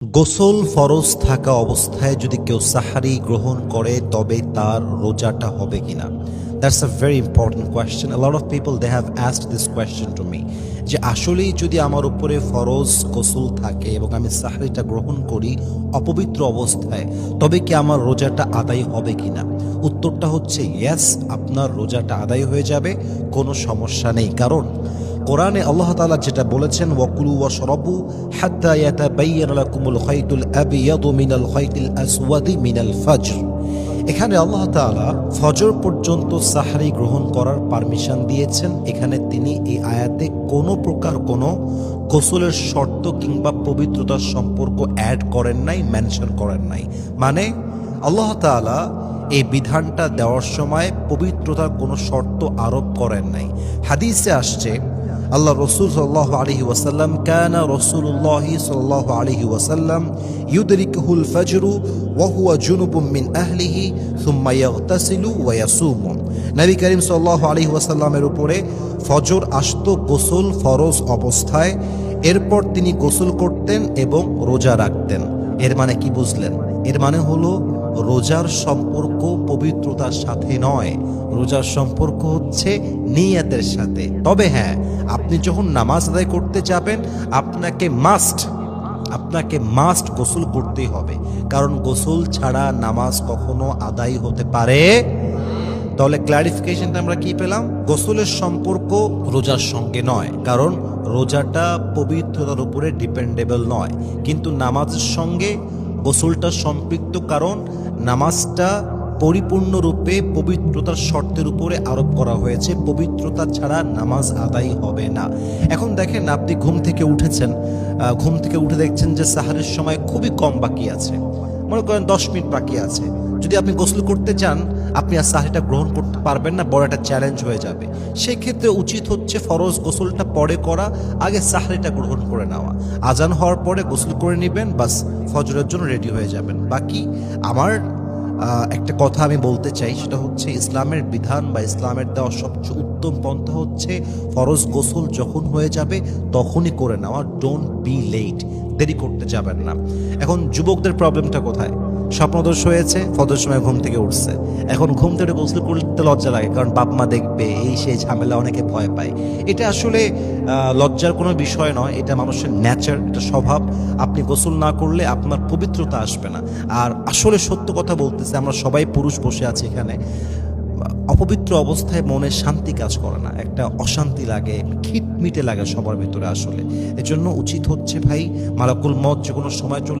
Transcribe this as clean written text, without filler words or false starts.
গোসল ফরজ থাকা অবস্থায় যদি কেউ সাহারি গ্রহণ করে তবে তার রোজাটা হবে কিনা? That's a very important question. A lot of people they have asked this question to me, যে আসলেই যদি আমার উপরে ফরজ গোসল থাকে এবং আমি সাহারিটা গ্রহণ করি অপবিত্র অবস্থায়, তবে কি আমার রোজাটা আদায় হবে কিনা? উত্তরটা হচ্ছে ইয়েস, আপনার রোজাটা আদায় হয়ে যাবে, কোনো সমস্যা নেই। কারণ কোরআনে আল্লাহ তাআলা যেটা বলেছেন, ওয়াকুলু ওয়াশরাবু হাত্তা ইয়াতাবায়্যানা লাকুমুল খাইতুল আবিয়াদু মিনাল খাইতিল আসওয়াদি মিনাল ফাজর। এখানে আল্লাহ তাআলা ফজর পর্যন্ত সাহরি গ্রহণ করার পারমিশন দিয়েছেন। এখানে তিনি এই আয়াতে কোনো প্রকার কোনো গোসলের শর্ত কিংবা পবিত্রতার সম্পর্ক অ্যাড করেন নাই, মেনশন করেন নাই। মানে আল্লাহ তাআলা এই বিধানটা দেওয়ার সময় পবিত্রতার কোনো শর্ত আরোপ করেন নাই। হাদিসে আসছে আল্লাহ রসুল সাল্লাল্লাহু আলাইহি ওয়াসাল্লাম, কানা রাসূলুল্লাহ সাল্লাল্লাহু আলাইহি ওয়াসাল্লাম ইউদরিকুহুল ফাজরু ওয়া হুয়া জুনুবুম মিন আহলিহি সুম্মা ইয়াগতাসিলু ওয়া ইয়াসুমু। নবী করিম সাল্লাল্লাহু আলাইহি ওয়াসাল্লামের উপরে ফজর আসতো গোসল ফরজ অবস্থায়, এরপর তিনি গোসল করতেন এবং রোজা রাখতেন। এর মানে কি বুঝলেন? এর মানে হলো রোজার সম্পর্ক পবিত্রতার সাথে নয়, রোজার সম্পর্ক হচ্ছে নিয়তের সাথে। তবে হ্যাঁ, আপনি যখন নামাজ আদায় করতে যাবেন আপনাকে মাস্ট গোসল করতেই হবে, কারণ গোসল ছাড়া নামাজ কখনো আদায় হতে পারে। তাহলে ক্লারিফিকেশনটা আমরা কি পেলাম? গোসলের সম্পর্ক রোজার সঙ্গে নয়, কারণ রোজাটা পবিত্রতার উপরে ডিপেন্ডেবল নয়, কিন্তু নামাজের সঙ্গে গোসলটা সম্পৃক্ত, কারণ নামাজটা পরিপূর্ণরূপে পবিত্রতার শর্তের উপরে আরোপ করা হয়েছে। পবিত্রতা ছাড়া নামাজ আদায় হবে না। এখন দেখেন, আপনি ঘুম থেকে উঠেছেন, ঘুম থেকে উঠে দেখছেন যে সাহারের সময় খুবই কম বাকি আছে, মনে করেন 10 মিনিট বাকি আছে। যদি আপনি গোসল করতে যান, আপনি আর সাহারিটা গ্রহণ করতে পারবেন না, বড় একটা চ্যালেঞ্জ হয়ে যাবে। সেই ক্ষেত্রে উচিত হচ্ছে ফরজ গোসলটা পরে করা, আগে সাহারিটা গ্রহণ করে নেওয়া। আজান হওয়ার পরে গোসল করে নেবেন, বাস ফজরের জন্য রেডি হয়ে যাবেন। বাকি আমার একটা কথা আমি বলতে চাই, সেটা হচ্ছে ইসলামের বিধান বা ইসলামের দেওয়া সবচেয়ে উত্তম পন্থা হচ্ছে ফরজ গোসল যখন হয়ে যাবে তখনই করে নেওয়া। ডোন্ট বি লেট, দেরি করতে যাবেন না। এখন যুবকদের প্রবলেমটা কোথায়? স্বপ্নদোষ হয়েছে, ফজরের সময় ঘুম থেকে উঠছে, এখন ঘুম থেকে গোসল করতে লজ্জা লাগে, কারণ বাপ মা দেখবে, এই সেই ঝামেলা, অনেকে ভয় পায়। এটা আসলে লজ্জার কোনো বিষয় নয়, এটা মানুষের নেচার, এটা স্বভাব। আপনি গোসল না করলে আপনার পবিত্রতা আসবে না। আর আসলে সত্য কথা বলতেছে, আমরা সবাই পুরুষ বসে আছি এখানে, অপবিত্র অবস্থায় মনে শান্তি কাজ করে না, একটা অশান্তি লাগে, খিটমিটে লাগে সবার ভিতরে। আসলে এজন্য উচিত হচ্ছে ভাই, মালাকুল মউত যে কোনো সময় চলে